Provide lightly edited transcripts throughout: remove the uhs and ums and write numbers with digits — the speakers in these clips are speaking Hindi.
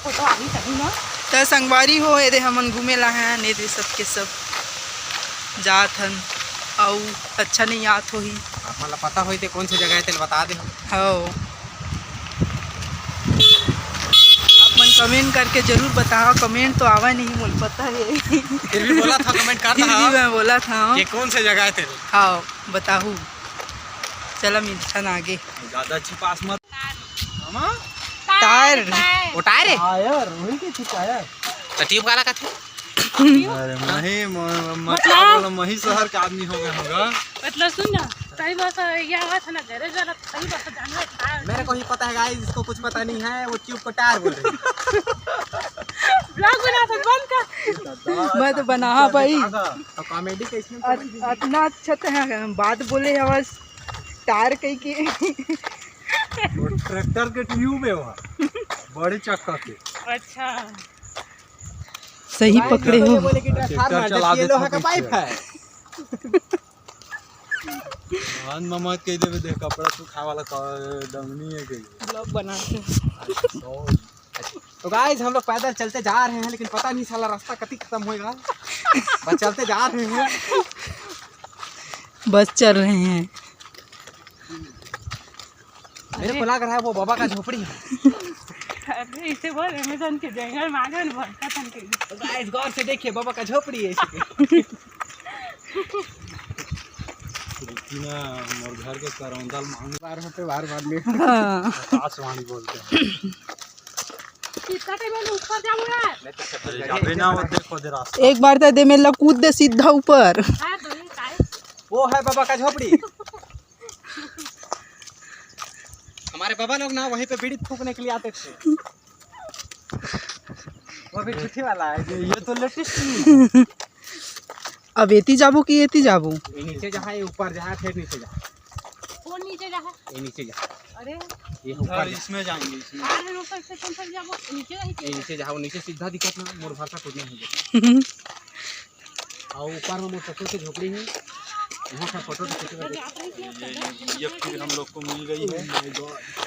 फोटो आ गई सही ना। तो संगवारी हो ये दे हमन घूमे ला हैं ने दे सबके सब जात हन और अच्छा नहीं याद हो ही मतलब पता होई ते कौन सी जगह है तेल बता दे। हो आप मन कमेंट करके जरूर बताओ। कमेंट तो आवा नहीं मुझे पता है फिर भी बोला था कमेंट कर फिर भी मैं बोला था कि कौन सी जगह है तेल। हाँ बताऊँ। चला मिलता ना आगे ज़्यादा अच्छी पास मत टायर वो टायर है टायर वही के थी टायर। तो ट्यूब काला का थे। अरे मही शहर का आदमी हो गए होगा। मतलब सुन ना सही बात है ये आवाज है ना गैरेज वाला सही बात है जानवर था। मेरे को ही पता है गाइस इसको कुछ पता नहीं है वो ट्यूब को टायर बोल रहे हैं। ब्लॉग बना तो बंद कर। मैं तो बना भाई तो कॉमेडी का इसमें इतना अच्छा था बात बोले आवाज टायर कहीं की ट्रैक्टर के ट्यूब है वहाँ बड़ी चक्का के। अच्छा सही पकड़े हो। बोले कि ट्रांसफार्मर जबकि ये लोहा का पाइप है। ममत कह देवे देख कपड़ा सुखा वाला डंगनी है के ब्लॉग बनाते तो गाइस हम लोग पैदल चलते जा रहे हैं लेकिन पता नहीं साला रास्ता कभी खत्म होएगा। बस चलते जा रहे हैं। बस चल रहे हैं। मेरे को लग रहा है वो बाबा का झोपड़ी है। अरे इसे बोल अमेज़न के जंगल मागन भटका तन के। तो गाइस गौर से देखिए बाबा का झोपड़ी है इसके। ना मोर घर के करौंदल मांग बार होते बार में आकाशवाणी बोलते हैं। कितना टाइम में ऊपर जाऊंगा। अबे ना वो देखो दे रास्ता। एक बार तो दे मेला कूद दे सीधा ऊपर। हां तो ये काय वो है बाबा का झोपड़ी। हमारे बाबा लोग ना वहीं पे बीड़ी फूकने के लिए आते थे। वो भी छुट्टी वाला है ये तो लेटेस्ट नहीं है। अब एती जाबो कि एती जाबो। ये नीचे जहाँ ये ऊपर जहाँ फिर नीचे जा। फोन नीचे जा। ये नीचे जा। अरे ये ऊपर ऊपर इसमें जाएंगे इसमें। अरे ऊपर से कौन सा जाबो नीचे ये नहीं। नीचे जाओ नीचे सीधा दिखत ना मोर भाषा कूदने हो गया। और ऊपर में मोर ससुर की झोपड़ी है। यहाँ का फोटो ये फिर हम लोग को मिल गई है।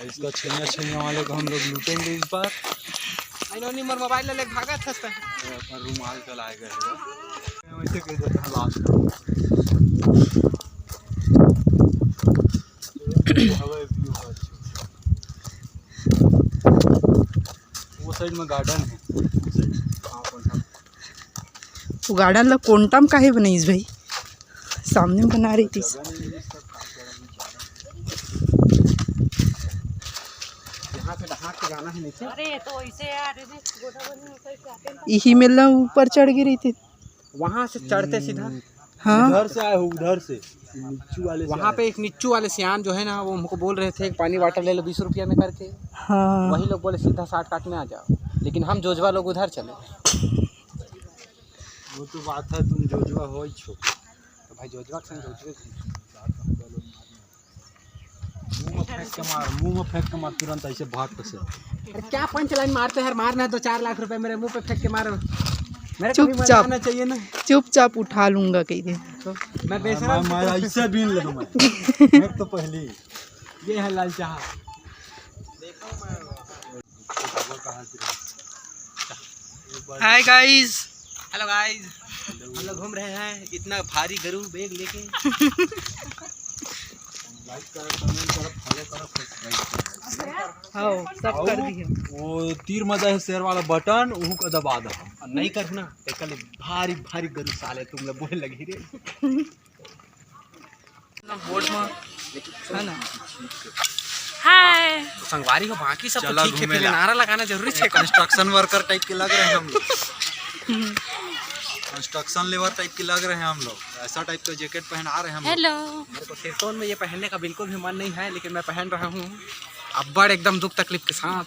इसका छैया वाले को हम लोग लूटेंगे इस बार। नहीं मोर मोबाइल ले भागा था पर रुमाल चलाए गए वैसे कैसे हालात वो साइड में गार्डन है। वो गार्डन ला कोंटाम काहे बनाईस भाई सामने में बना रही थी। यहाँ पे ढाक के जाना है नीचे। अरे तो ऐसे यार रे गोदावरी ऊपर से आते हैं। यही मेला ऊपर चढ़ गिरी थी। वहाँ से चढ़ते सीधा। हाँ उधर से आए हो उधर से नीचू वाले से वहाँ पे एक निच्चू वाले सियान जो है ना वो हमको बोल रहे थे एक पानी वाटर ले लो 20 रुपया में करके। हाँ वही लोग बोले सीधा शॉर्टकट में आ जाओ लेकिन हम जोजवा लोग उधर चले। वो तो बात है तुम जोजवा हो ही छो। तो भाई जोजवा के संग जोजवे मुंह में फेंक के मार तुरंत ऐसे भाग से। अरे क्या पंच लाइन मारते हैं मारना है 2-4 लाख रुपए मेरे मुंह पे फेंक के मारो। मेरे को भी मजा चुपचाप आना चाहिए ना। चुपचाप उठा लूंगा कहीं दे। तो मैं बेशरम मैं ऐसे बीन ले मैं तो पहले ये है लाल चाह। Hi guys. हेलो गाइस हम लोग घूम रहे हैं इतना भारी गरू बैग लेके। लाइक करो कमेंट करो फॉलो करो सब्सक्राइब हाँ सब कर दिए। वो तीर मजा है शेयर वाला बटन वो को दबा दो। नहीं करू ना तो कल भारी भारी गरू साले तुम लोग बोले लगी रे। बोर्ड में है ना। हाय तो संगवारी हो बाकी सब चला तो ठीक है घूमेला। फिर नारा लगाना जरूरी है। कंस्ट्रक्शन वर्कर टाइप के लग रहे हैं हम लोग। कंस्ट्रक्शन लेबर टाइप के लग रहे हैं हम लोग। ऐसा टाइप का जैकेट पहना रहे हैं हम लोग। हेलो मेरे को टेटोन में ये पहनने का बिल्कुल भी मन नहीं है लेकिन मैं पहन रहा हूँ अब बड़ एकदम दुख तकलीफ के साथ।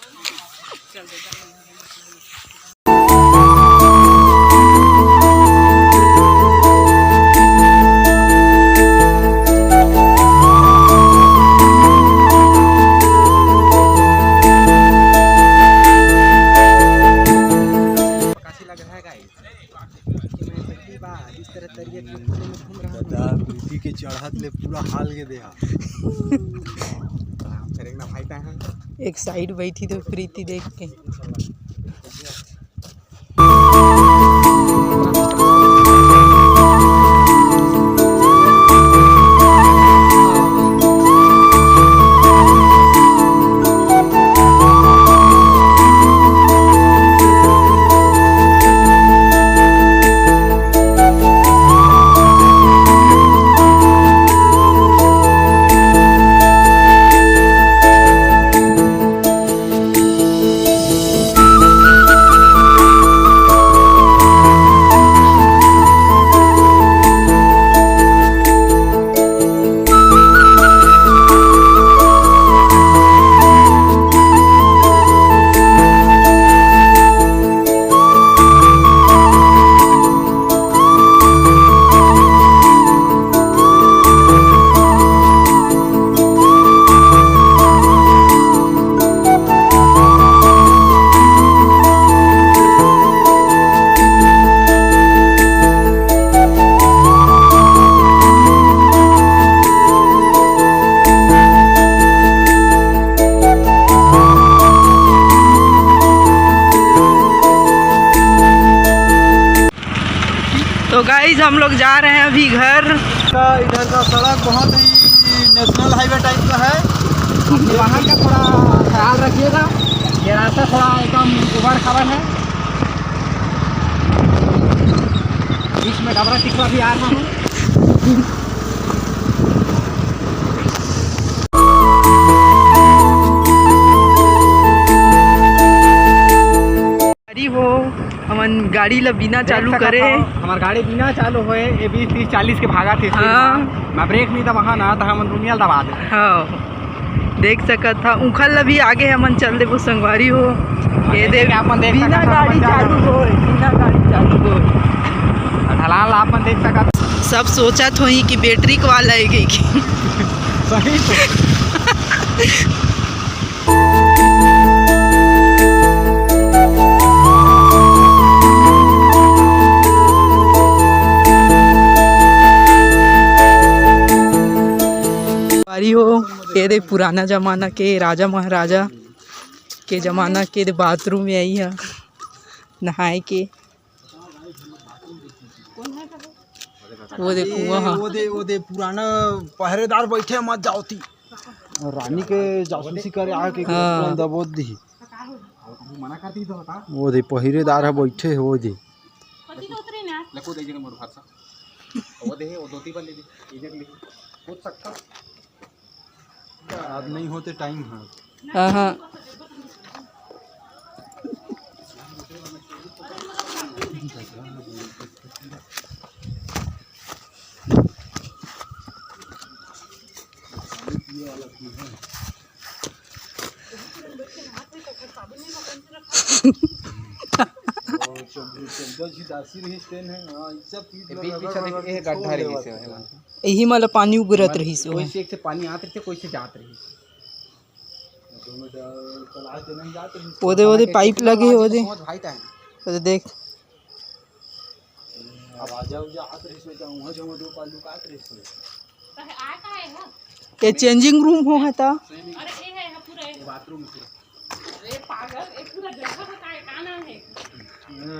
प्रीति के चढ़त ले पूरा हाल के देहा। एक ना भाई है एक साइड बैठी तो प्रीति देख के हम लोग जा रहे हैं अभी घर। इधर का सड़क बहुत ही नेशनल हाईवे टाइप का है। वहाँ का थोड़ा ख्याल रखिएगा, ये रास्ता थोड़ा एकदम उबड़ खाबड़ है, बीच में डबरा टिकवा भी आ रहा हूँ। हो हमन गाड़ी ला बिना चालू करे, हमार गाड़ी बिना चालू होए ये 20-30-40 के भागा थे। हाँ। मैं ब्रेक नहीं दबा ना तो हम दुनिया दबा दे। हाँ देख सकत था उखल ला भी आगे हमन चल देबो संगवारी हो। ये देख अपन देख बिना गाड़ी चालू हो, बिना गाड़ी चालू हो ढलान ला अपन देख सकत। सब सोचत होई कि बैटरी के वाला है कि सही हो। ये दे पुराना जमाना के राजा महाराजा के जमाना के बाथरूम में आई है नहाए के। वो दे कुआं है, वो दे पुराना पहरेदार बैठे मत जाओती रानी के जासूसी करे आके हाँ। दबोच दी। मना कर दी तो बता। वो दे पहरेदार है बैठे हो दे लको दे जे मोर भाषा वो दे वो दोती बन ले दे इधर ले हो सकता आज नहीं होते टाइम है। हाँ हाँ यही मतलब पानी उबरत रही से कोई से एक से पानी आते थे, कोई से जात रही। ओदे ओदे पाइप लगे ओदे भाई ता ओदे देख अब आ जाओ जा हाथ रेस में जाऊं वहां जो दो पालू काट रेस में आ का है ना। ये चेंजिंग रूम हो है ता। अरे ये है पूरा बाथरूम में पूरा। अरे पागल एक पूरा जगह का का नाम है।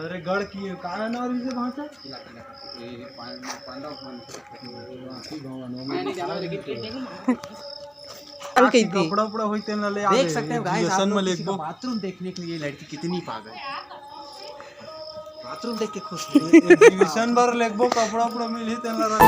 अरे गढ़ की का ना रही से भाषा ये पांडा मैंने जाना लेकिन चल के दी कपड़ा उपड़ा होते न ले देख सकते हैं गाइस, आप में लोग लिखबो बाथरूम देखने के लिए लड़की कितनी पागल है। बाथरूम देख के खुश एग्जीबिशन पर लिखबो कपड़ा उपड़ा मिली तेन ला